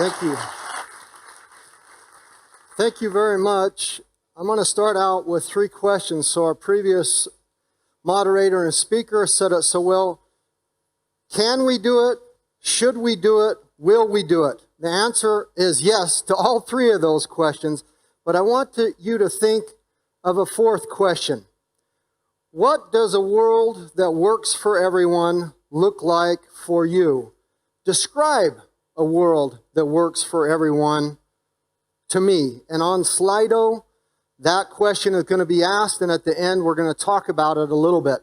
Thank you. Thank you very much. I'm going to start out with 3 questions. So our previous moderator and speaker said it so well. Can we do it? Should we do it? Will we do it? The answer is yes to all 3 of those questions. But I want you to think of a 4th question. What does a world that works for everyone look like for you? Describe a world that works for everyone to me. And on Slido, that question is going to be asked, and at the end, we're going to talk about it a little bit.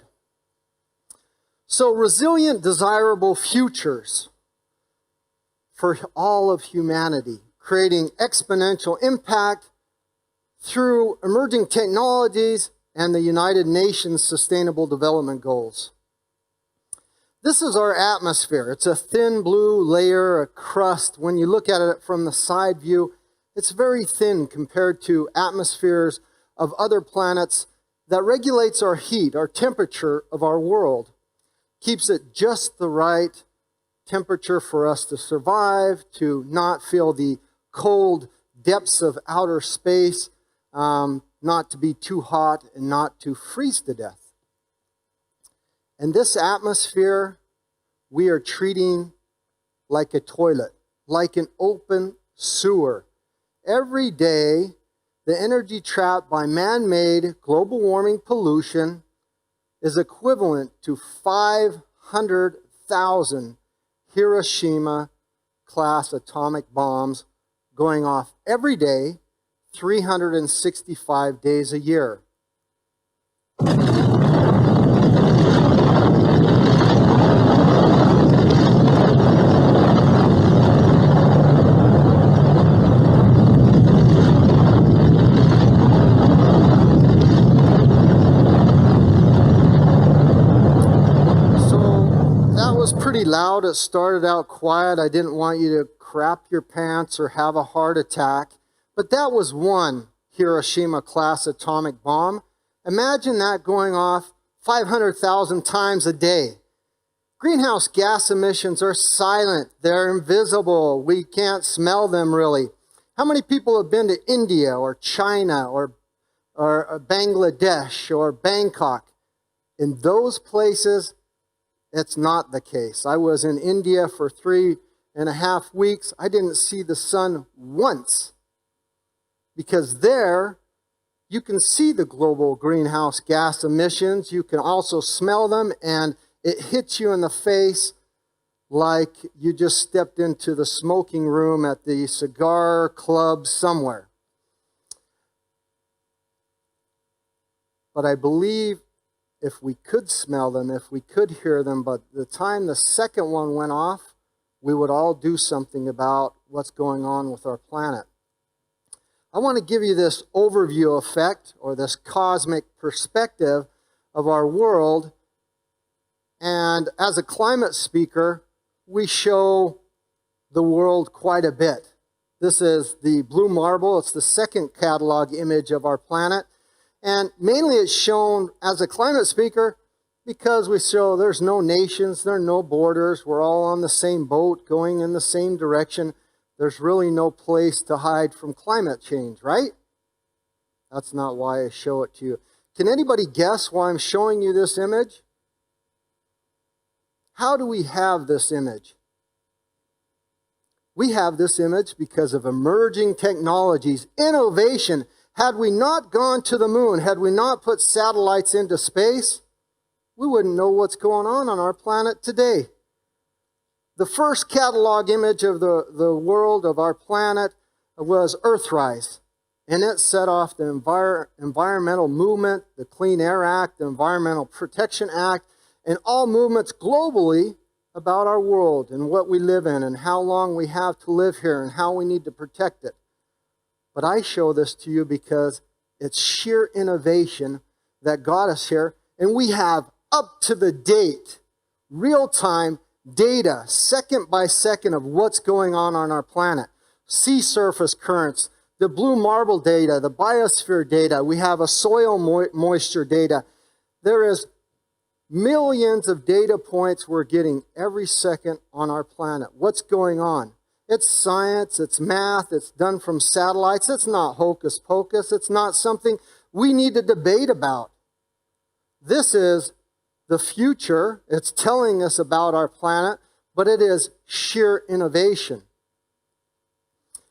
So, resilient, desirable futures for all of humanity, creating exponential impact through emerging technologies and the United Nations Sustainable Development Goals. This is our atmosphere. It's a thin blue layer, a crust. When you look at it from the side view, it's very thin compared to atmospheres of other planets that regulates our heat, our temperature of our world. Keeps it just the right temperature for us to survive, to not feel the cold depths of outer space, not to be too hot and not to freeze to death. And this atmosphere we are treating like a toilet, like an open sewer. Every day, the energy trapped by man-made global warming pollution is equivalent to 500,000 Hiroshima-class atomic bombs going off every day, 365 days a year. Pretty loud. It started out quiet. I didn't want you to crap your pants or have a heart attack. But that was one Hiroshima-class atomic bomb. Imagine that going off 500,000 times a day. Greenhouse gas emissions are silent. They're invisible. We can't smell them really. How many people have been to India or China or Bangladesh or Bangkok? In those places, it's not the case. I was in India for 3.5 weeks. I didn't see the sun once because there you can see the global greenhouse gas emissions. You can also smell them, and it hits you in the face like you just stepped into the smoking room at the cigar club somewhere. But I believe if we could smell them, if we could hear them, but the time the second one went off, we would all do something about what's going on with our planet. I want to give you this overview effect, or this cosmic perspective of our world. And as a climate speaker, we show the world quite a bit. This is the blue marble. It's the second catalog image of our planet. And mainly it's shown as a climate speaker because we show there's no nations, there are no borders, we're all on the same boat going in the same direction. There's really no place to hide from climate change, right? That's not why I show it to you. Can anybody guess why I'm showing you this image? How do we have this image? We have this image because of emerging technologies, innovation. Had we not gone to the moon, had we not put satellites into space, we wouldn't know what's going on our planet today. The first catalog image of the world, of our planet, was Earthrise. And it set off the environmental movement, the Clean Air Act, the Environmental Protection Act, and all movements globally about our world and what we live in and how long we have to live here and how we need to protect it. But I show this to you because it's sheer innovation that got us here. And we have up-to-the-date, real-time data, second by second, of what's going on our planet. Sea surface currents, the blue marble data, the biosphere data. We have a soil moisture data. There is millions of data points we're getting every second on our planet. What's going on? It's science, it's math, it's done from satellites. It's not hocus pocus. It's not something we need to debate about. This is the future. It's telling us about our planet, but it is sheer innovation.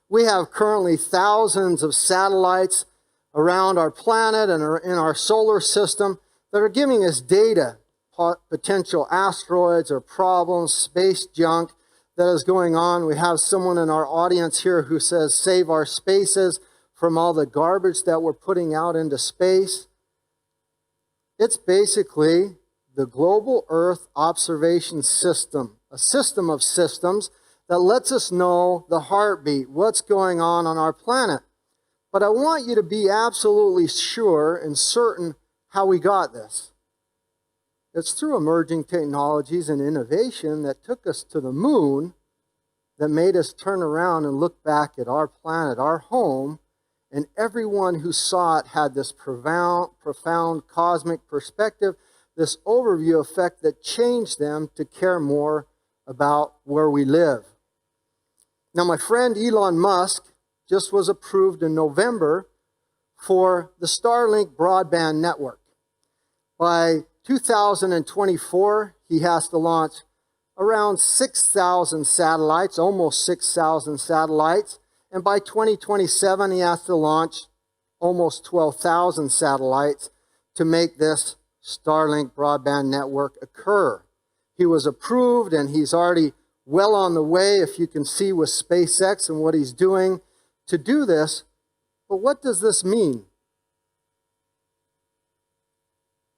We have currently thousands of satellites around our planet and in our solar system that are giving us data, potential asteroids or problems, space junk that is going on. We have someone in our audience here who says, save our spaces from all the garbage that we're putting out into space. It's basically the global Earth observation system, a system of systems that lets us know the heartbeat, what's going on our planet. But I want you to be absolutely sure and certain how we got this. It's through emerging technologies and innovation that took us to the moon that made us turn around and look back at our planet, our home, and everyone who saw it had this profound cosmic perspective, this overview effect that changed them to care more about where we live. Now, my friend Elon Musk just was approved in November for the Starlink broadband network. By 2024, he has to launch around 6,000 satellites, almost 6,000 satellites. And by 2027, he has to launch almost 12,000 satellites to make this Starlink broadband network occur. He was approved, and he's already well on the way, if you can see with SpaceX and what he's doing to do this. But what does this mean?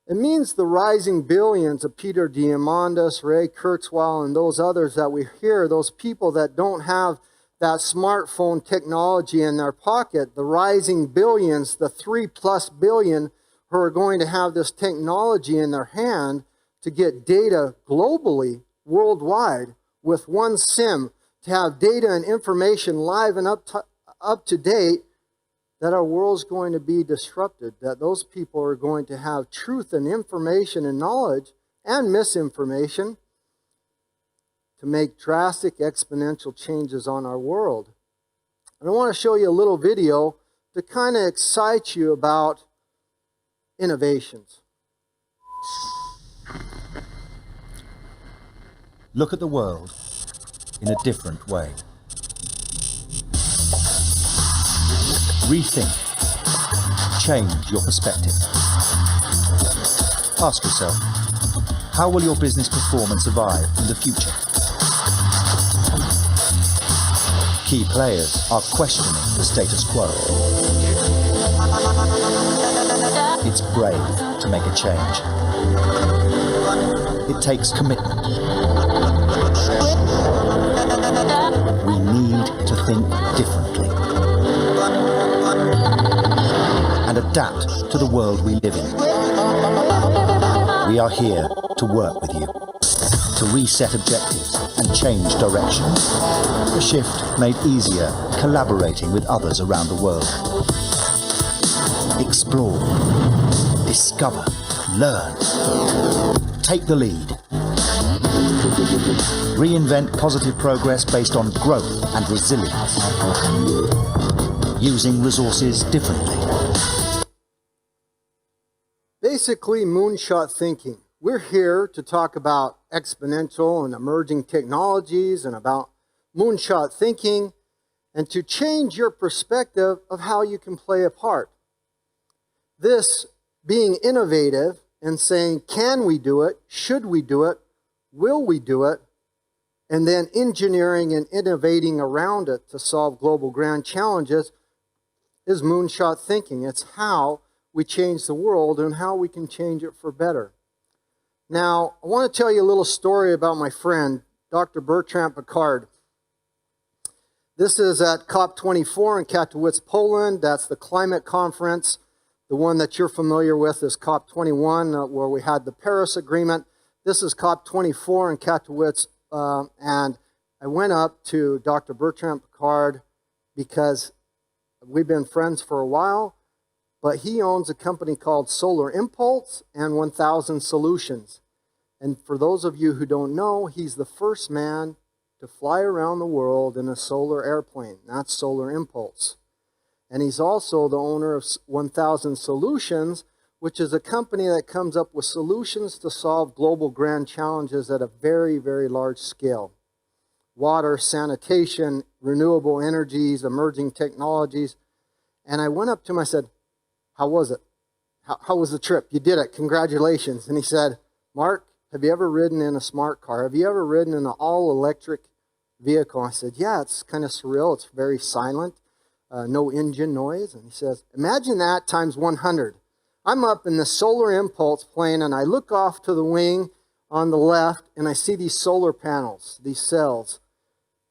It means the rising billions of Peter Diamandis, Ray Kurzweil, and those others that we hear, those people that don't have that smartphone technology in their pocket, the rising billions, the 3+ billion who are going to have this technology in their hand to get data globally, worldwide, with one SIM, to have data and information live and up to date, that our world's going to be disrupted, that those people are going to have truth and information and knowledge and misinformation to make drastic exponential changes on our world. And I want to show you a little video to kind of excite you about innovations. Look at the world in a different way. Rethink. Change your perspective. Ask yourself, how will your business perform and survive in the future? Key players are questioning the status quo. It's brave to make a change. It takes commitment. We need to think differently and adapt to the world we live in. We are here to work with you, to reset objectives and change direction. A shift made easier collaborating with others around the world. Explore, discover, learn. Take the lead. Reinvent positive progress based on growth and resilience. Using resources differently. Basically, moonshot thinking. We're here to talk about exponential and emerging technologies and about moonshot thinking and to change your perspective of how you can play a part. This being innovative and saying, can we do it? Should we do it? Will we do it? And then engineering and innovating around it to solve global grand challenges is moonshot thinking. It's how we change the world and how we can change it for better. Now, I want to tell you a little story about my friend, Dr. Bertrand Piccard. This is at COP24 in Katowice, Poland. That's the climate conference. The one that you're familiar with is COP21, where we had the Paris Agreement. This is COP24 in Katowice, and I went up to Dr. Bertrand Piccard because we've been friends for a while, but he owns a company called Solar Impulse and 1000 Solutions. And for those of you who don't know, he's the first man to fly around the world in a solar airplane. That's Solar Impulse. And he's also the owner of 1000 Solutions, which is a company that comes up with solutions to solve global grand challenges at a very, very large scale. Water, sanitation, renewable energies, emerging technologies. And I went up to him, I said, how was it? How was the trip? You did it, congratulations. And he said, Mark, have you ever ridden in a smart car? Have you ever ridden in an all-electric vehicle? I said, yeah, it's kind of surreal. It's very silent, no engine noise. And he says, imagine that times 100. I'm up in the Solar Impulse plane, and I look off to the wing on the left, and I see these solar panels, these cells.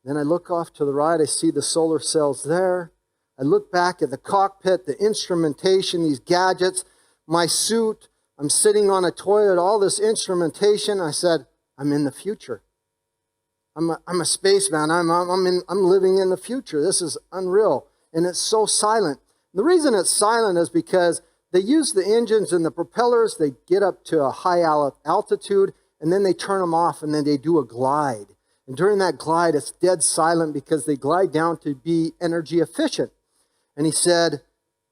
Then I look off to the right, I see the solar cells there. I look back at the cockpit, the instrumentation, these gadgets, my suit. I'm sitting on a toilet, all this instrumentation. I said, I'm in the future. I'm a spaceman. I'm living in the future. This is unreal. And it's so silent. The reason it's silent is because they use the engines and the propellers. They get up to a high altitude, and then they turn them off, and then they do a glide. And during that glide, it's dead silent because they glide down to be energy efficient. And he said,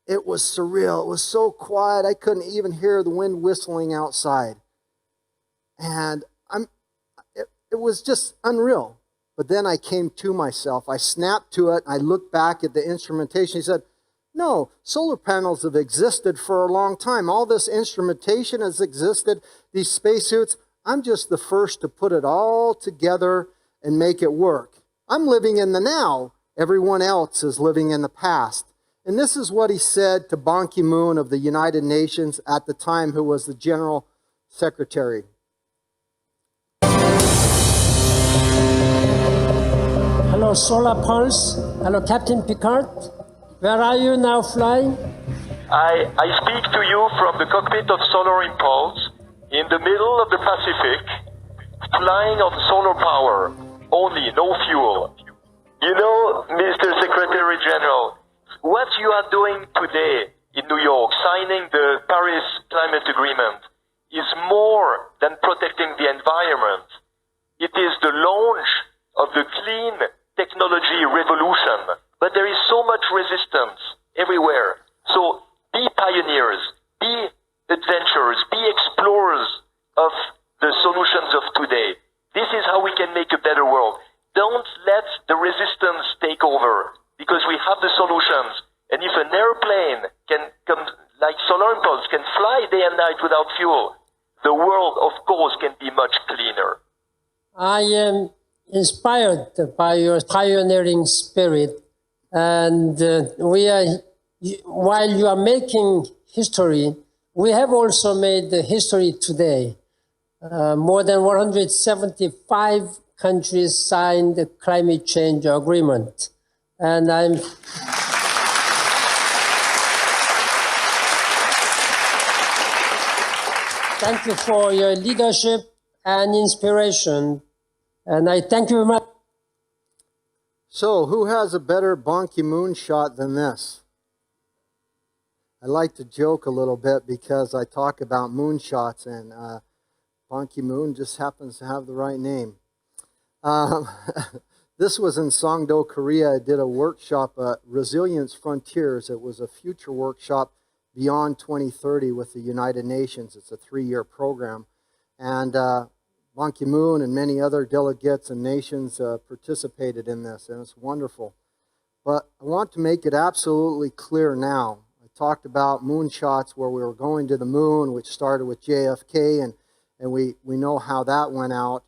it was surreal. It was so quiet, I couldn't even hear the wind whistling outside. And it was just unreal. But then I came to myself. I snapped to it. I looked back at the instrumentation. He said, no, solar panels have existed for a long time. All this instrumentation has existed, these spacesuits. I'm just the first to put it all together and make it work. I'm living in the now. Everyone else is living in the past. And this is what he said to Ban Ki-moon of the United Nations at the time, who was the General Secretary. Hello, Solar Pulse. Hello, Captain Picard. Where are you now flying? I speak to you from the cockpit of Solar Impulse in the middle of the Pacific, flying on solar power, only, no fuel. You know, Mr. Secretary General, what you are doing today in New York, signing the Paris Climate Agreement, is more than protecting the environment. It is the launch of the clean technology revolution. But there is so much resistance everywhere. So be pioneers, be adventurers, be explorers of the solutions of today. This is how we can make a better world. Don't let the resistance take over, because we have the solutions. And if an airplane can come, like Solar Impulse, can fly day and night without fuel, the world, of course, can be much cleaner. I am inspired by your pioneering spirit. And while you are making history, we have also made the history today. More than 175 countries signed the climate change agreement. And thank you for your leadership and inspiration. And I thank you very much. So, who has a better Ban Ki-moon shot than this? I like to joke a little bit because I talk about moonshots, and Ban Ki-moon just happens to have the right name. This was in Songdo, Korea. I did a workshop at Resilience Frontiers. It was a future workshop beyond 2030 with the United Nations. It's a 3-year program. And Ban Ki-moon and many other delegates and nations participated in this, and it's wonderful. But I want to make it absolutely clear now. I talked about moonshots where we were going to the moon, which started with JFK, and we know how that went out.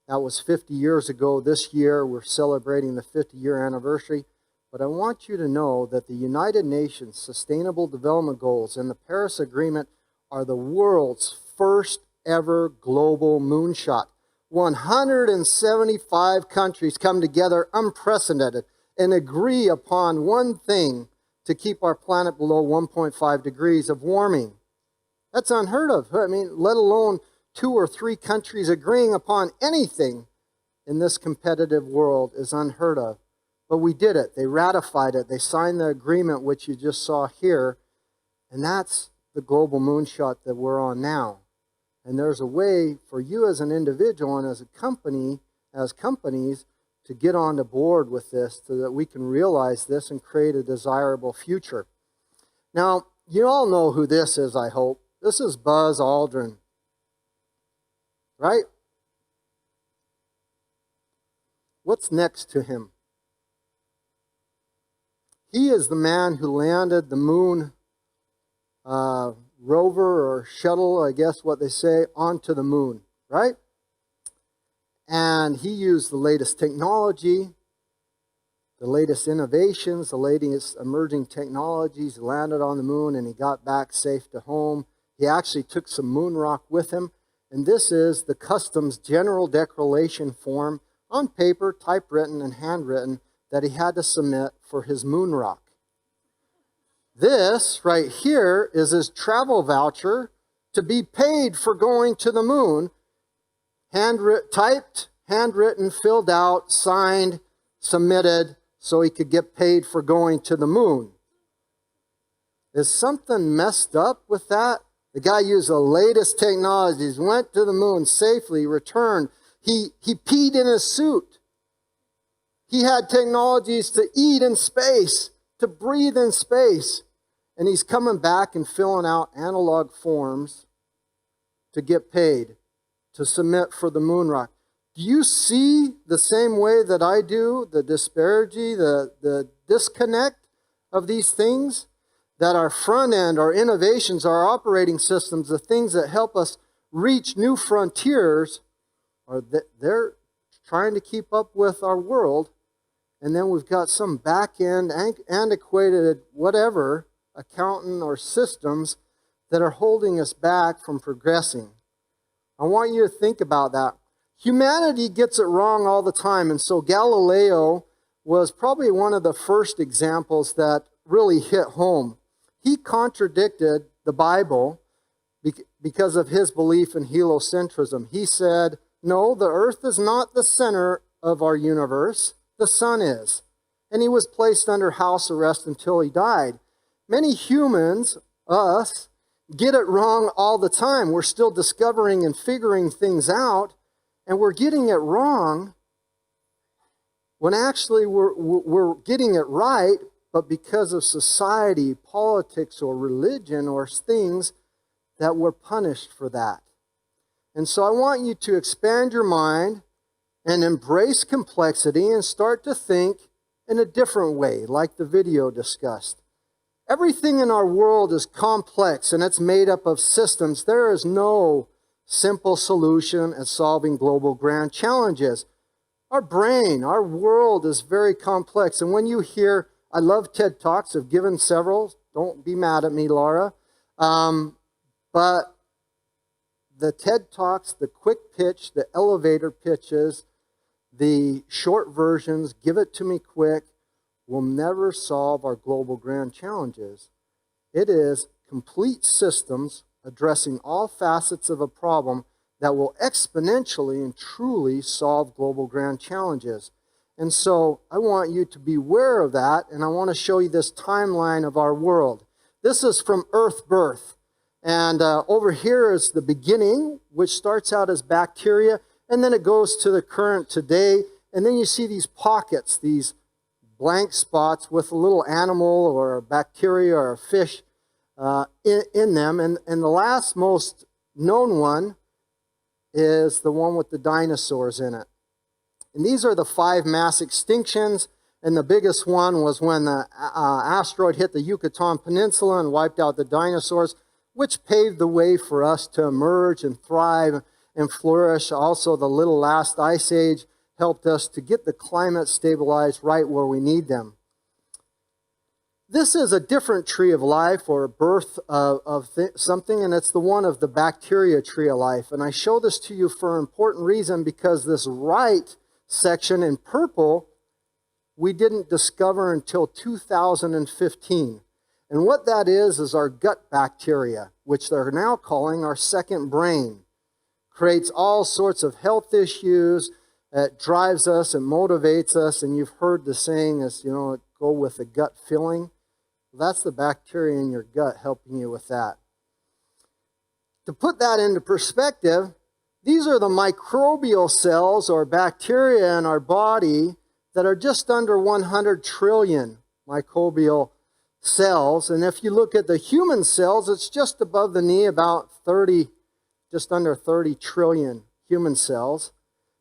That was 50 years ago. This year, we're celebrating the 50-year anniversary. But I want you to know that the United Nations Sustainable Development Goals and the Paris Agreement are the world's first ever global moonshot. 175 countries come together, unprecedented, and agree upon one thing: to keep our planet below 1.5 degrees of warming. That's unheard of. I mean, let alone 2 or 3 countries agreeing upon anything in this competitive world is unheard of. But we did it. They ratified it. They signed the agreement, which you just saw here. And that's the global moonshot that we're on now. And there's a way for you as an individual and as a company, as companies, to get on the board with this so that we can realize this and create a desirable future. Now, you all know who this is, I hope. This is Buzz Aldrin, right? What's next to him? He is the man who landed the moon rover or shuttle, I guess what they say, onto the moon, right? And he used the latest technology, the latest innovations, the latest emerging technologies, landed on the moon, and he got back safe to home. He actually took some moon rock with him, and this is the Customs General Declaration form on paper, typewritten and handwritten, that he had to submit for his moon rock. This right here is his travel voucher to be paid for going to the moon, typed, handwritten, filled out, signed, submitted, so he could get paid for going to the moon. Is something messed up with that? The guy used the latest technologies, went to the moon safely, returned. He peed in his suit. He had technologies to eat in space, to breathe in space. And he's coming back and filling out analog forms to get paid, to submit for the moon rock. Do you see the same way that I do, the disparity, the disconnect of these things? That our front end, our innovations, our operating systems, the things that help us reach new frontiers, they're trying to keep up with our world. And then we've got some back-end, antiquated, whatever, accountant or systems that are holding us back from progressing. I want you to think about that. Humanity gets it wrong all the time, and so Galileo was probably one of the first examples that really hit home. He contradicted the Bible because of his belief in heliocentrism. He said, no, the earth is not the center of our universe, the sun is. And he was placed under house arrest until he died. Many humans, us, get it wrong all the time. We're still discovering and figuring things out, and we're getting it wrong when actually we're getting it right, but because of society, politics, or religion, or things, that we're punished for that. And so I want you to expand your mind and embrace complexity and start to think in a different way, like the video discussed. Everything in our world is complex and it's made up of systems. There is no simple solution at solving global grand challenges. Our brain, our world is very complex. And when you hear, I love TED Talks, I've given several, don't be mad at me, Laura. But the TED Talks, the quick pitch, the elevator pitches, the short versions, give it to me quick, will never solve our global grand challenges. It is complete systems addressing all facets of a problem that will exponentially and truly solve global grand challenges. And so I want you to be aware of that, and I want to show you this timeline of our world. This is from Earth birth. And over here is the beginning, which starts out as bacteria, and then it goes to the current today. And then you see these pockets, these blank spots with a little animal or a bacteria or a fish in them. And the last most known one is the one with the dinosaurs in it. And these are the 5 mass extinctions. And the biggest one was when the asteroid hit the Yucatan Peninsula and wiped out the dinosaurs, which paved the way for us to emerge and thrive and flourish. Also, the little last ice age helped us to get the climate stabilized right where we need them. This is a different tree of life, or a birth of something, and it's the one of the bacteria tree of life. And I show this to you for an important reason, because this right section in purple we didn't discover until 2015. And what that is our gut bacteria, which they're now calling our second brain. Creates all sorts of health issues. It drives us and motivates us. And you've heard the saying is, go with a gut feeling. That's the bacteria in your gut helping you with that. To put that into perspective, These are the microbial cells or bacteria in our body that are just under 100 trillion microbial cells. And if you look at the human cells, it's just above the knee, about 30, just under 30 trillion human cells.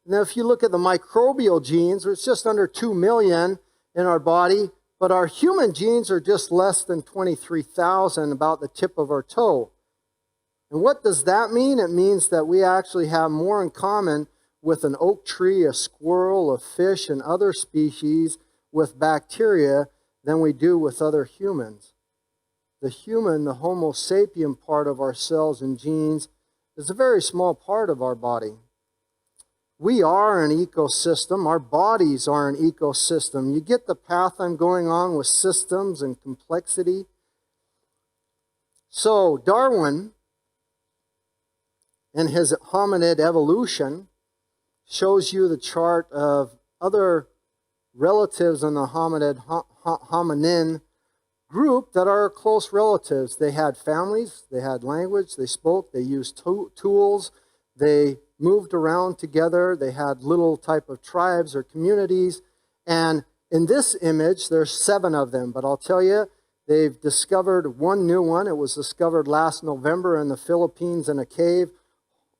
And then if you look at the microbial genes, it's just under 2 million in our body, but our human genes are just less than 23,000, about the tip of our toe. And what does that mean? It means that we actually have more in common with an oak tree, a squirrel, a fish, and other species with bacteria than we do with other humans. The human, the Homo sapien part of our cells and genes is a very small part of our body. We are an ecosystem. Our bodies are an ecosystem. You get the path I'm going on with systems and complexity? So Darwin, in his hominid evolution, shows you the chart of other relatives in the hominin group that are close relatives. They had families, they had language, they spoke, they used tools, they moved around together, they had little type of tribes or communities. And in this image, there's 7 of them, but I'll tell you, they've discovered one new one. It was discovered last November in the Philippines in a cave.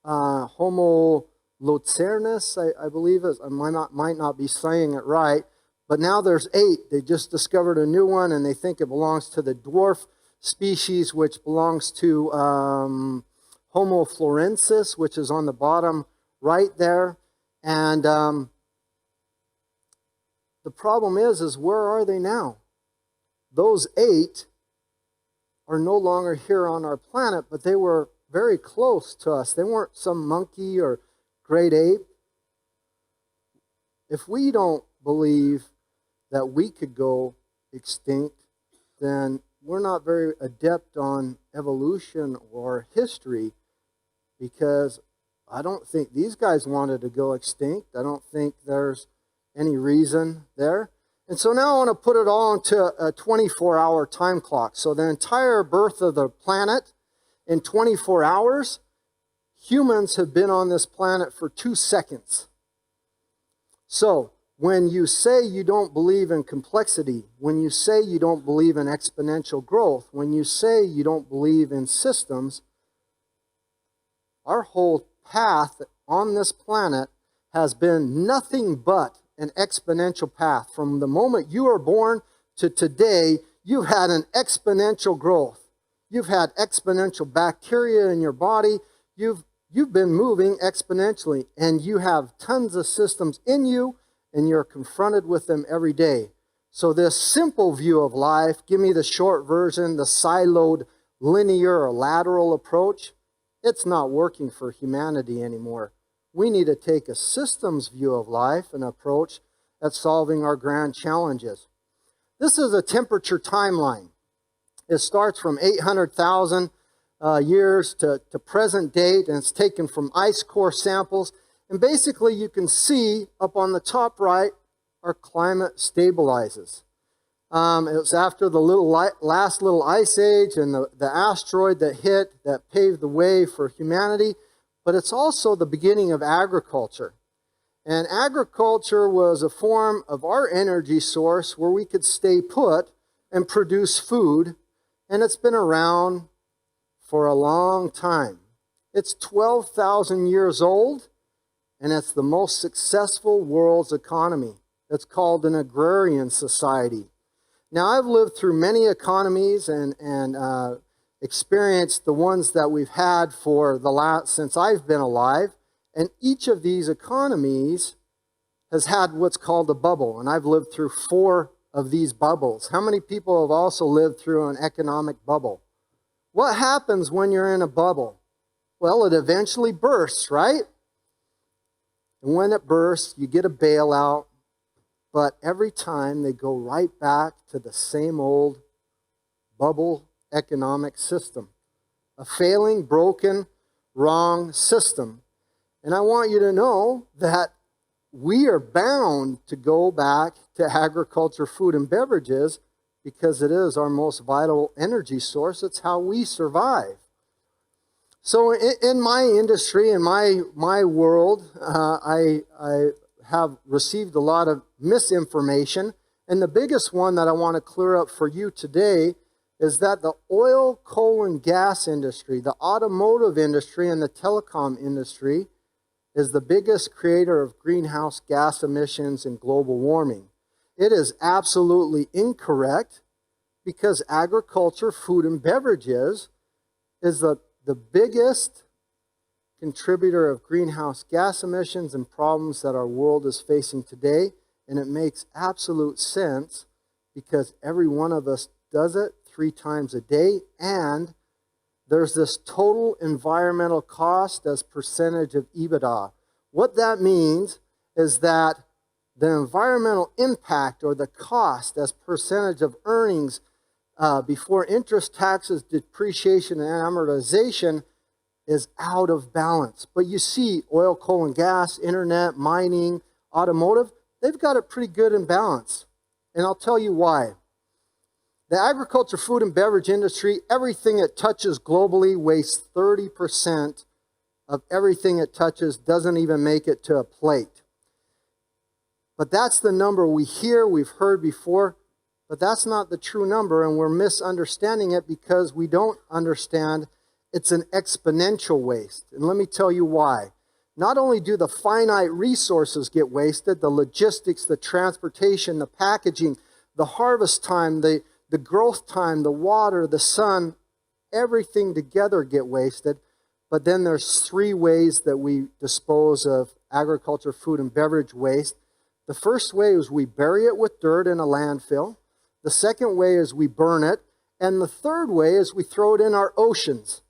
Homo lucernus, I believe it. I might not be saying it right, but now there's 8. They just discovered a new one, and they think it belongs to the dwarf species, which belongs to Homo florensis, which is on the bottom right there. And the problem is where are they now? Those 8 are no longer here on our planet, but they were very close to us. They weren't some monkey or great ape. If we don't believe that we could go extinct, then we're not very adept on evolution or history, because I don't think these guys wanted to go extinct. I don't think there's any reason there. And so now I want to put it all into a 24-hour time clock. So the entire birth of the planet in 24 hours, humans have been on this planet for 2 seconds. So when you say you don't believe in complexity, when you say you don't believe in exponential growth, when you say you don't believe in systems, our whole path on this planet has been nothing but an exponential path. From the moment you were born to today, you've had an exponential growth. You've had exponential bacteria in your body. You've been moving exponentially, and you have tons of systems in you, and you're confronted with them every day. So this simple view of life, give me the short version, the siloed linear or lateral approach, it's not working for humanity anymore. We need to take a systems view of life and approach at solving our grand challenges. This is a temperature timeline. It starts from 800,000 years to present date, and it's taken from ice core samples. And basically, you can see up on the top right, our climate stabilizes. It was after the last little ice age and the asteroid that hit that paved the way for humanity, but it's also the beginning of agriculture. And agriculture was a form of our energy source where we could stay put and produce food, and it's been around for a long time. It's 12,000 years old, and it's the most successful world's economy. It's called an agrarian society. Now, I've lived through many economies and experienced the ones that we've had for since I've been alive, and each of these economies has had what's called a bubble, and I've lived through 4 of these bubbles. How many people have also lived through an economic bubble? What happens when you're in a bubble? Well, it eventually bursts, right? And when it bursts, you get a bailout, but every time they go right back to the same old bubble economic system. A failing, broken, wrong system. And I want you to know that we are bound to go back to agriculture, food, and beverages because it is our most vital energy source. It's how we survive. So in my industry, in my world, I have received a lot of misinformation. And the biggest one that I want to clear up for you today is that the oil, coal, and gas industry, the automotive industry, and the telecom industry is the biggest creator of greenhouse gas emissions and global warming. It is absolutely incorrect because agriculture, food, and beverages is the biggest contributor of greenhouse gas emissions and problems that our world is facing today. And it makes absolute sense because every one of us does it 3 times a day. And there's this total environmental cost as percentage of EBITDA. What that means is that the environmental impact or the cost as percentage of earnings before interest, taxes, depreciation, and amortization is out of balance. But you see, oil, coal, and gas, internet, mining, automotive, they've got it pretty good in balance. And I'll tell you why. The agriculture, food, and beverage industry, everything it touches globally wastes 30% of everything it touches, doesn't even make it to a plate. But that's the number we hear, we've heard before. But that's not the true number, and we're misunderstanding it because we don't understand it's an exponential waste. And let me tell you why. Not only do the finite resources get wasted, the logistics, the transportation, the packaging, the harvest time, the growth time, the water, the sun, everything together get wasted. But then there's 3 ways that we dispose of agriculture, food, and beverage waste. The first way is we bury it with dirt in a landfill. The second way is we burn it. And the third way is we throw it in our oceans.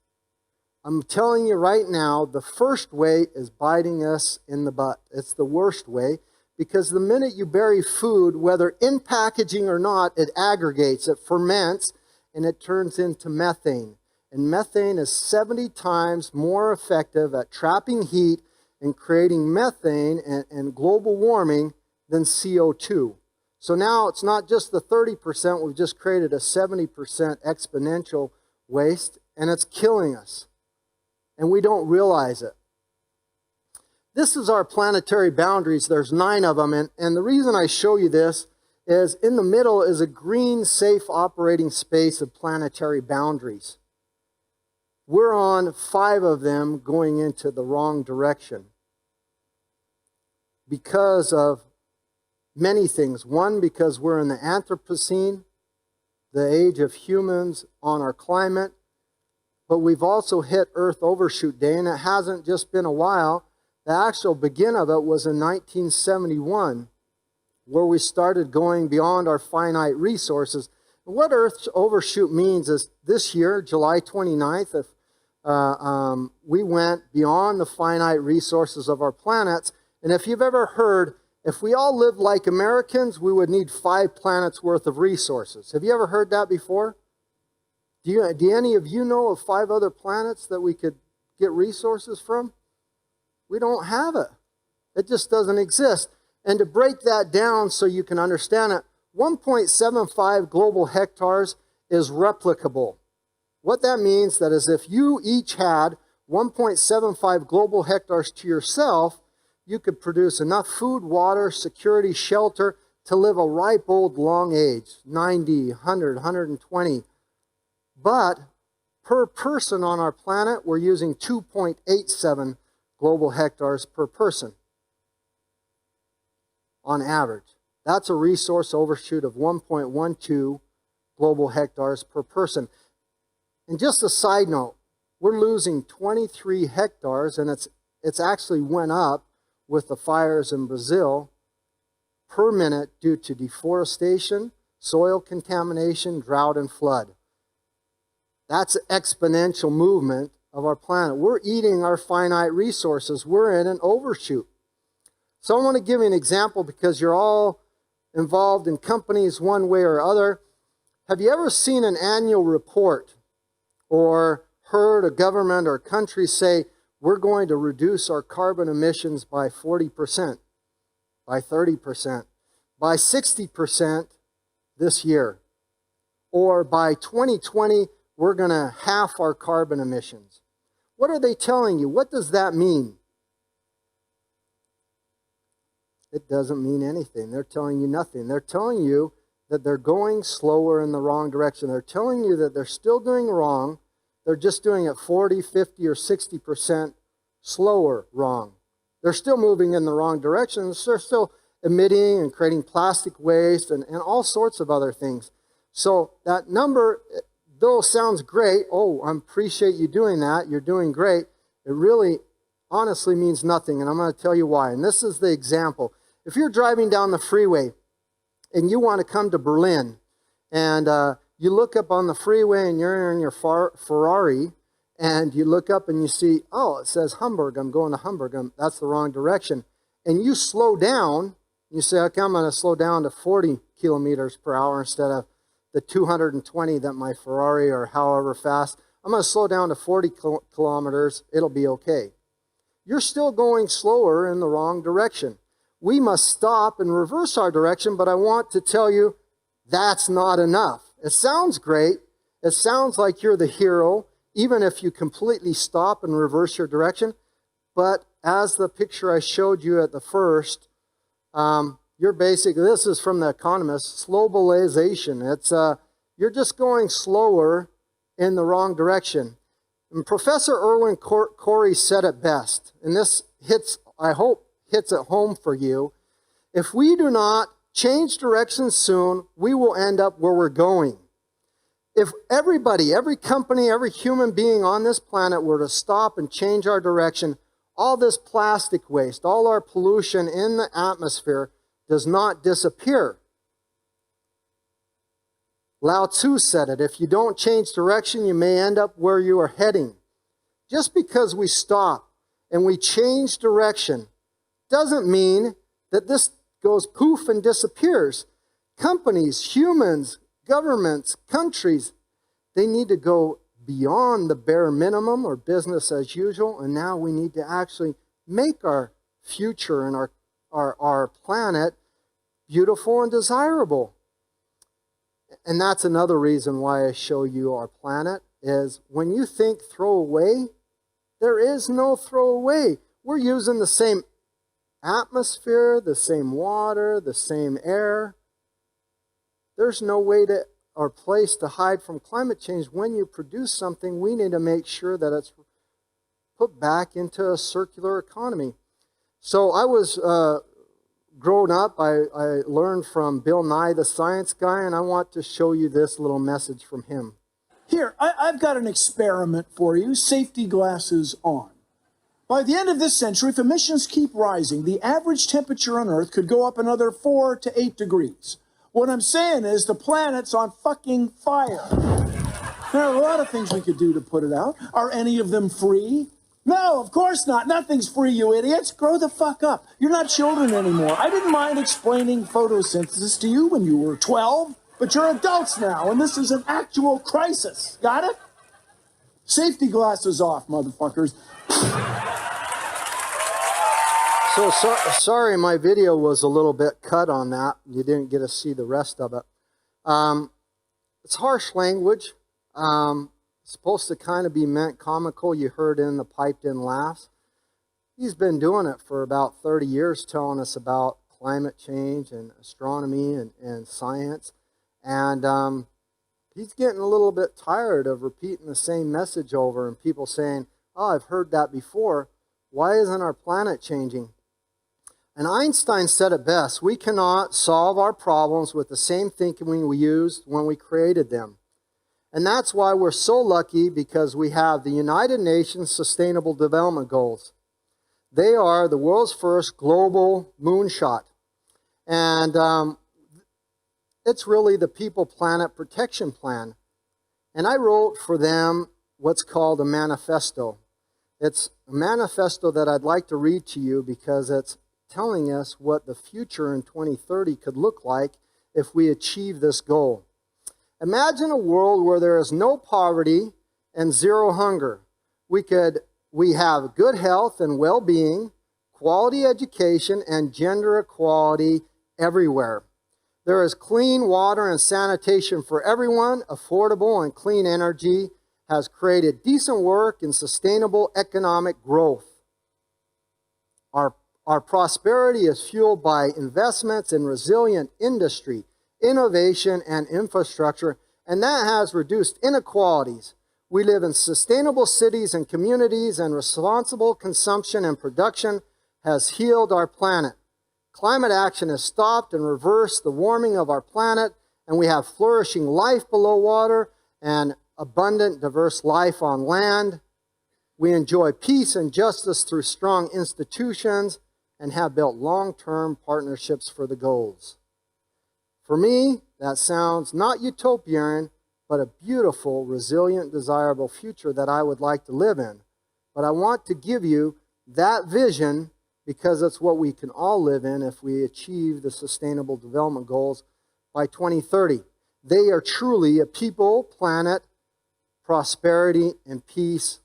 I'm telling you right now, the first way is biting us in the butt. It's the worst way because the minute you bury food, whether in packaging or not, it aggregates, it ferments, and it turns into methane. And methane is 70 times more effective at trapping heat and creating methane and global warming than CO2. So now it's not just the 30%, we've just created a 70% exponential waste, and it's killing us. And we don't realize it. This is our planetary boundaries. There's 9 of them, and the reason I show you this is in the middle is a green, safe operating space of planetary boundaries. We're on 5 of them going into the wrong direction because of many things. One, because we're in the Anthropocene, the age of humans on our climate, but we've also hit Earth Overshoot Day, and it hasn't just been a while. The actual begin of it was in 1971, where we started going beyond our finite resources. And what Earth Overshoot means is this year, July 29th, if we went beyond the finite resources of our planets. And if you've ever heard, if we all lived like Americans, we would need 5 planets worth of resources. Have you ever heard that before? Do any of you know of 5 other planets that we could get resources from? We don't have it. It just doesn't exist. And to break that down so you can understand it, 1.75 global hectares is replicable. What that means that is if you each had 1.75 global hectares to yourself, you could produce enough food, water, security, shelter to live a ripe old long age, 90, 100, 120. But per person on our planet, we're using 2.87 global hectares per person on average. That's a resource overshoot of 1.12 global hectares per person. And just a side note, we're losing 23 hectares, and it's actually went up with the fires in Brazil per minute due to deforestation, soil contamination, drought, and flood. That's exponential movement of our planet. We're eating our finite resources. We're in an overshoot. So I want to give you an example because you're all involved in companies one way or other. Have you ever seen an annual report or heard a government or country say, we're going to reduce our carbon emissions by 40%, by 30%, by 60% this year, or by 2020, we're going to half our carbon emissions? What are they telling you? What does that mean? It doesn't mean anything. They're telling you nothing. They're telling you that they're going slower in the wrong direction. They're telling you that they're still doing wrong. They're just doing it 40, 50, or 60% slower wrong. They're still moving in the wrong direction. They're still emitting and creating plastic waste and all sorts of other things. So that number, though sounds great, oh, I appreciate you doing that, you're doing great, it really honestly means nothing, and I'm going to tell you why. And this is the example. If you're driving down the freeway and you want to come to Berlin, and you look up on the freeway and you're in your Ferrari, and you look up and you see, oh, it says Hamburg, I'm going to Hamburg, that's the wrong direction. And you slow down, you say, okay, I'm going to slow down to 40 kilometers per hour instead of the 220 that my Ferrari or however fast. I'm going to slow down to 40 kilometers, it'll be okay. You're still going slower in the wrong direction. We must stop and reverse our direction, but I want to tell you that's not enough. It sounds great. It sounds like you're the hero, even if you completely stop and reverse your direction. But as the picture I showed you at the first, you're basically, this is from The Economist, globalization. It's, you're just going slower in the wrong direction. And Professor Erwin Corey said it best, and this hits, I hope, hits it home for you. If we do not change direction soon, we will end up where we're going. If everybody, every company, every human being on this planet were to stop and change our direction, all this plastic waste, all our pollution in the atmosphere does not disappear. Lao Tzu said it, if you don't change direction, you may end up where you are heading. Just because we stop and we change direction doesn't mean that this goes poof and disappears. Companies, humans, governments, countries, they need to go beyond the bare minimum or business as usual, and now we need to actually make our future and our planet beautiful and desirable. And that's another reason why I show you our planet, is when you think throw away, there is no throw away. We're using the same atmosphere, the same water, the same air. There's no way to or place to hide from climate change. When you produce something, we need to make sure that it's put back into a circular economy. So I was grown up, I learned from Bill Nye, the science guy, and I want to show you this little message from him. Here, I've got an experiment for you. Safety glasses on. By the end of this century, if emissions keep rising, the average temperature on Earth could go up another 4 to 8 degrees. What I'm saying is the planet's on fucking fire. There are a lot of things we could do to put it out. Are any of them free? No, of course not. Nothing's free, you idiots. Grow the fuck up. You're not children anymore. I didn't mind explaining photosynthesis to you when you were 12, but you're adults now, and this is an actual crisis. Got it? Safety glasses off, motherfuckers. So sorry my video was a little bit cut on that. You didn't get to see the rest of it. It's harsh language. It's supposed to kind of be meant comical. You heard in the piped-in laughs. He's been doing it for about 30 years, telling us about climate change and astronomy and science. And he's getting a little bit tired of repeating the same message over and people saying, oh, I've heard that before. Why isn't our planet changing? And Einstein said it best, we cannot solve our problems with the same thinking we used when we created them. And that's why we're so lucky, because we have the United Nations Sustainable Development Goals. They are the world's first global moonshot. And it's really the People Planet Protection Plan. And I wrote for them what's called a manifesto. It's a manifesto that I'd like to read to you because it's telling us what the future in 2030 could look like if we achieve this goal. Imagine a world where there is no poverty and zero hunger. We have good health and well-being, quality education, and gender equality everywhere. There is clean water and sanitation for everyone, affordable and clean energy, has created decent work and sustainable economic growth. Our prosperity is fueled by investments in resilient industry, innovation, and infrastructure, and that has reduced inequalities. We live in sustainable cities and communities, and responsible consumption and production has healed our planet. Climate action has stopped and reversed the warming of our planet, and we have flourishing life below water and abundant, diverse life on land. We enjoy peace and justice through strong institutions and have built long-term partnerships for the goals. For me, that sounds not utopian, but a beautiful, resilient, desirable future that I would like to live in. But I want to give you that vision because it's what we can all live in if we achieve the Sustainable Development Goals by 2030. They are truly a people, planet, prosperity, and peace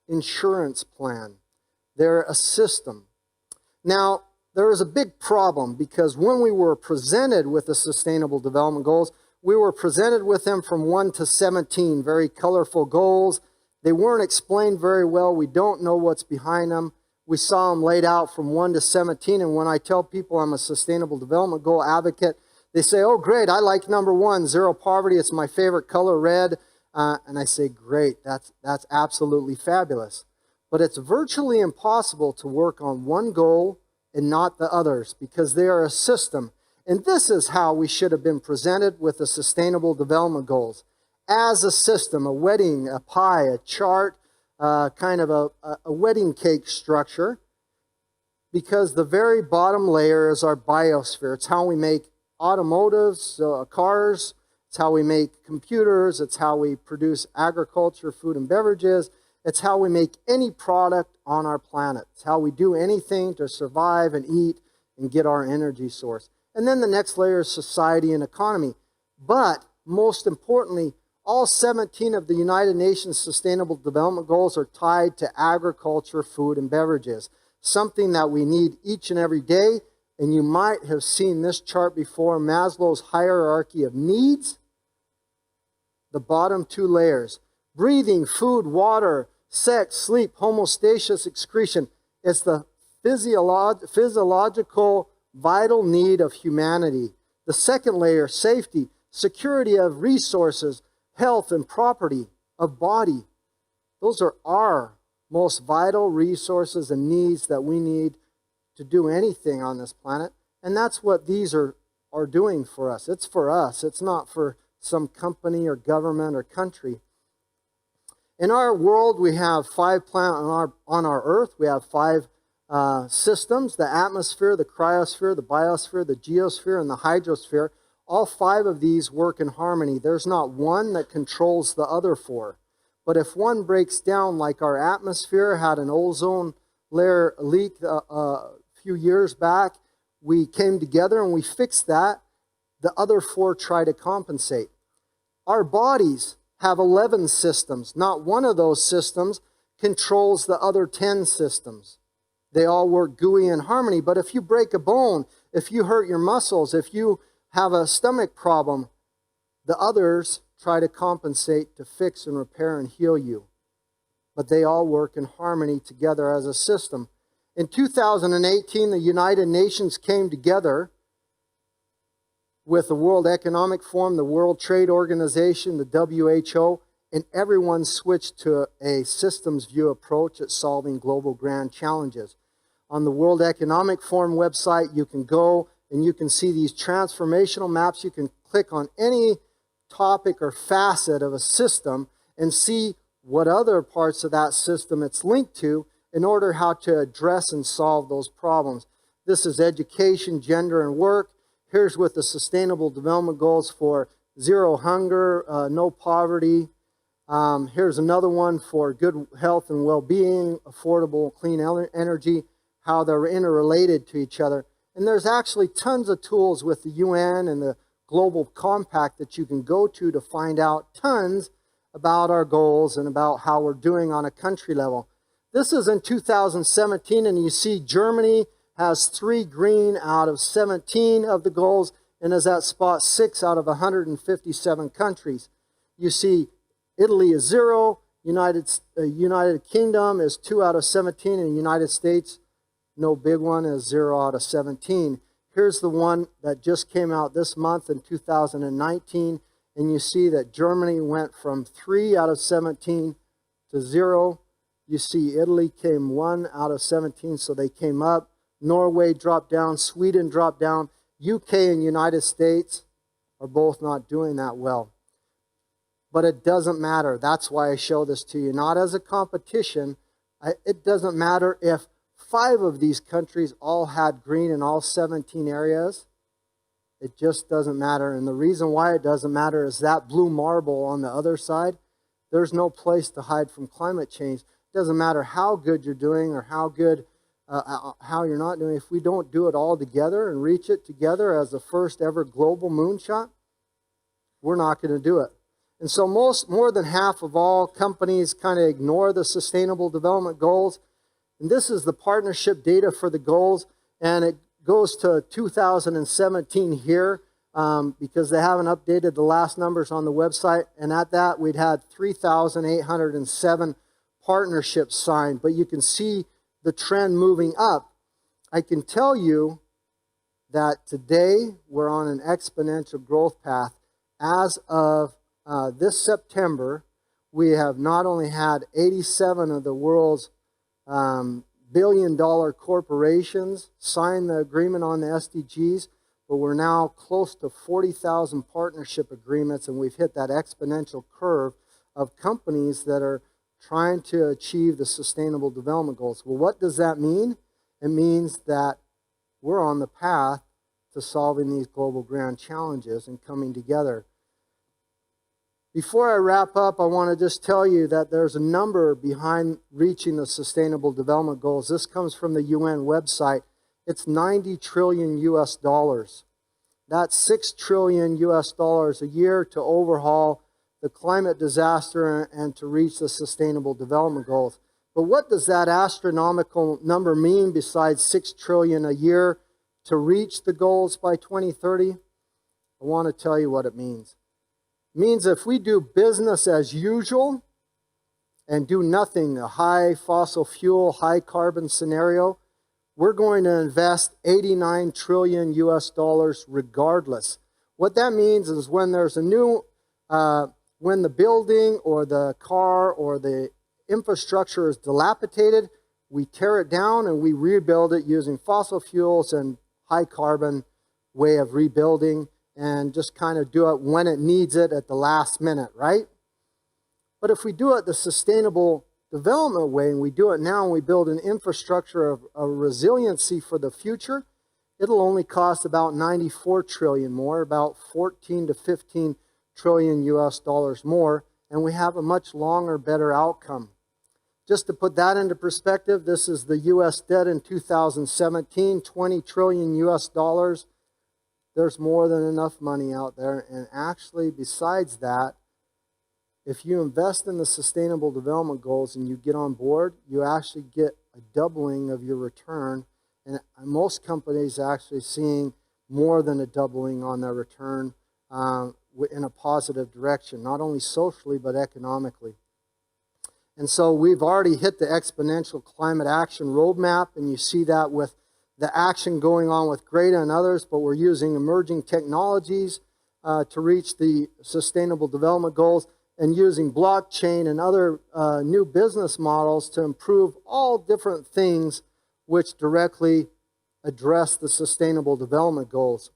insurance plan. They're a system. Now, there is a big problem because when we were presented with the Sustainable Development Goals, we were presented with them from 1 to 17, very colorful goals. They weren't explained very well. We don't know what's behind them. We saw them laid out from 1 to 17, and when I tell people I'm a Sustainable Development Goal advocate, they say, oh, great, I like number 1, zero poverty. It's my favorite color, red. And I say, great, that's absolutely fabulous. But it's virtually impossible to work on one goal and not the others because they are a system. And this is how we should have been presented with the Sustainable Development Goals. As a system, a wedding, a pie, a chart, kind of a wedding cake structure, because the very bottom layer is our biosphere. It's how we make automotives, cars. It's how we make computers. It's how we produce agriculture, food, and beverages. It's how we make any product on our planet. It's how we do anything to survive and eat and get our energy source. And then the next layer is society and economy. But most importantly, all 17 of the United Nations Sustainable Development Goals are tied to agriculture, food, and beverages, something that we need each and every day. And you might have seen this chart before, Maslow's hierarchy of needs. The bottom 2 layers, breathing, food, water, sex, sleep, homeostasis, excretion. It's the physiological, vital need of humanity. The second layer, safety, security of resources, health and property of body. Those are our most vital resources and needs that we need to do anything on this planet. And that's what these are doing for us. It's for us. It's not for some company or government or country. In our world, we have 5 planets on our Earth. We have 5 systems: the atmosphere, the cryosphere, the biosphere, the geosphere, and the hydrosphere. All 5 of these work in harmony. There's not one that controls the other 4. But if one breaks down, like our atmosphere had an ozone layer leak a few years back, we came together and we fixed that. The other 4 try to compensate. Our bodies have 11 systems. Not one of those systems controls the other 10 systems. They all work gooey in harmony. But if you break a bone, if you hurt your muscles, if you have a stomach problem, the others try to compensate to fix and repair and heal you. But they all work in harmony together as a system. In 2018, the United Nations came together with the World Economic Forum, the World Trade Organization, the WHO, and everyone switched to a systems view approach at solving global grand challenges. On the World Economic Forum website, you can go and you can see these transformational maps. You can click on any topic or facet of a system and see what other parts of that system it's linked to in order how to address and solve those problems. This is education, gender, and work. Here's with the Sustainable Development Goals for zero hunger, no poverty. Here's another one for good health and well-being, affordable, clean energy, how they're interrelated to each other. And there's actually tons of tools with the UN and the Global Compact that you can go to find out tons about our goals and about how we're doing on a country level. This is in 2017, and you see Germany has 3 green out of 17 of the goals and is at spot 6 out of 157 countries. You see Italy is 0, United Kingdom is 2 out of 17, and the United States, no big one, is 0 out of 17. Here's the one that just came out this month in 2019, and you see that Germany went from 3 out of 17 to 0. You see Italy came 1 out of 17, so they came up. Norway dropped down, Sweden dropped down. UK and United States are both not doing that well. But it doesn't matter. That's why I show this to you. Not as a competition. It doesn't matter if 5 of these countries all had green in all 17 areas. It just doesn't matter. And the reason why it doesn't matter is that blue marble on the other side, there's no place to hide from climate change. It doesn't matter how good you're doing or how you're not doing. If we don't do it all together and reach it together as the first ever global moonshot, we're not going to do it. And so more than half of all companies kind of ignore the Sustainable Development Goals. And this is the partnership data for the goals. And it goes to 2017 here because they haven't updated the last numbers on the website. And at that, we'd had 3,807 partnerships signed. But you can see the trend moving up. I can tell you that today we're on an exponential growth path. As of this September, we have not only had 87 of the world's billion-dollar corporations sign the agreement on the SDGs, but we're now close to 40,000 partnership agreements, and we've hit that exponential curve of companies that are trying to achieve the Sustainable Development Goals. Well, what does that mean? It means that we're on the path to solving these global grand challenges and coming together. Before I wrap up, I want to just tell you that there's a number behind reaching the Sustainable Development Goals. This comes from the UN website. It's 90 trillion US dollars. That's 6 trillion US dollars a year to overhaul the climate disaster and to reach the Sustainable Development Goals. But what does that astronomical number mean besides 6 trillion a year to reach the goals by 2030? I want to tell you what it means. It means if we do business as usual and do nothing, a high fossil fuel, high carbon scenario, we're going to invest 89 trillion US dollars regardless. What that means is when there's a new, when the building or the car or the infrastructure is dilapidated, we tear it down and we rebuild it using fossil fuels and high carbon way of rebuilding, and just kind of do it when it needs it at the last minute, right? But if we do it the sustainable development way, and we do it now, and we build an infrastructure of resiliency for the future, it'll only cost about 94 trillion more, about 14 to 15 trillion US dollars more, and we have a much longer, better outcome. Just to put that into perspective, this is the US debt in 2017, 20 trillion US dollars. There's more than enough money out there. And actually, besides that, if you invest in the Sustainable Development Goals and you get on board, you actually get a doubling of your return. And most companies are actually seeing more than a doubling on their return in a positive direction, not only socially, but economically. And so we've already hit the exponential climate action roadmap, and you see that with the action going on with Greta and others, but we're using emerging technologies to reach the Sustainable Development Goals, and using blockchain and other new business models to improve all different things which directly address the Sustainable Development Goals.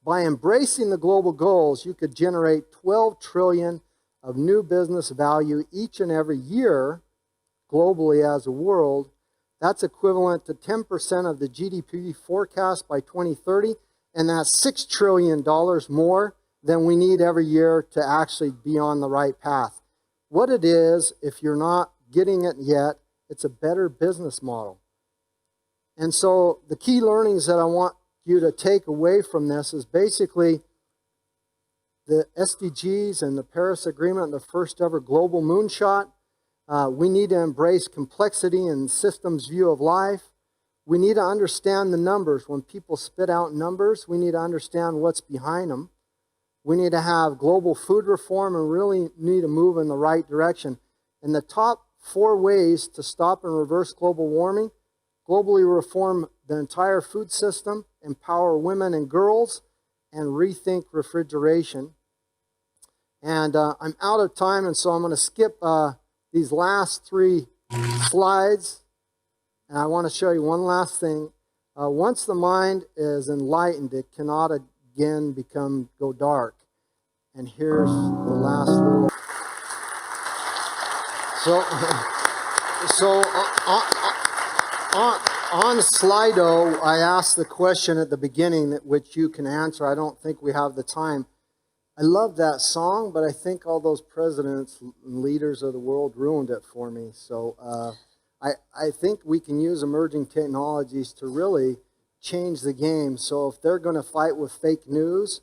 By embracing the global goals, you could generate 12 trillion of new business value each and every year globally as a world. That's equivalent to 10% of the GDP forecast by 2030, and that's $6 trillion more than we need every year to actually be on the right path. What it is, if you're not getting it yet, it's a better business model. And so the key learnings that I want you to take away from this is basically the SDGs and the Paris Agreement, the first ever global moonshot. We need to embrace complexity and systems view of life. We need to understand the numbers. When people spit out numbers, we need to understand what's behind them. We need to have global food reform and really need to move in the right direction. And the top 4 ways to stop and reverse global warming: globally reform the entire food system, empower women and girls, and rethink refrigeration. And I'm out of time, and so I'm going to skip these last 3 slides. And I want to show you one last thing. Once the mind is enlightened, it cannot again go dark. And here's the last little. So on Slido, I asked the question at the beginning which you can answer. I don't think we have the time. I love that song, but I think all those presidents and leaders of the world ruined it for me. So I think we can use emerging technologies to really change the game. So if they're going to fight with fake news,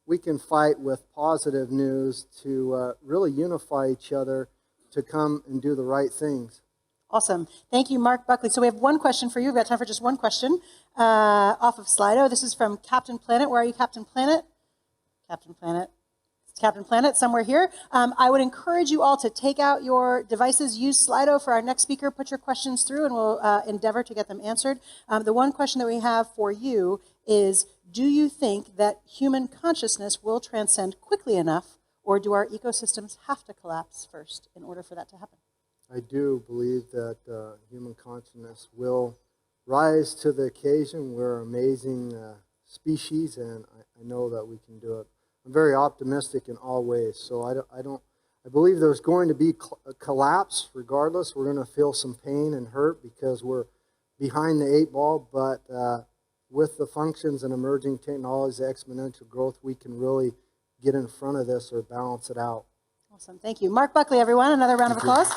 we can fight with positive news to really unify each other to come and do the right things. Awesome. Thank you, Marc Buckley. So we have one question for you. We've got time for just one question off of Slido. This is from Captain Planet. Where are you, Captain Planet? Captain Planet. It's Captain Planet, somewhere here. I would encourage you all to take out your devices, use Slido for our next speaker, put your questions through, and we'll endeavor to get them answered. The one question that we have for you is, do you think that human consciousness will transcend quickly enough, or do our ecosystems have to collapse first in order for that to happen? I do believe that human consciousness will rise to the occasion. We're an amazing species, and I know that we can do it. I'm very optimistic in all ways, so I believe there's going to be a collapse regardless. We're going to feel some pain and hurt because we're behind the 8 ball, but with the functions and emerging technologies, the exponential growth, we can really get in front of this or balance it out. Awesome. Thank you. Marc Buckley, everyone. Another round of applause.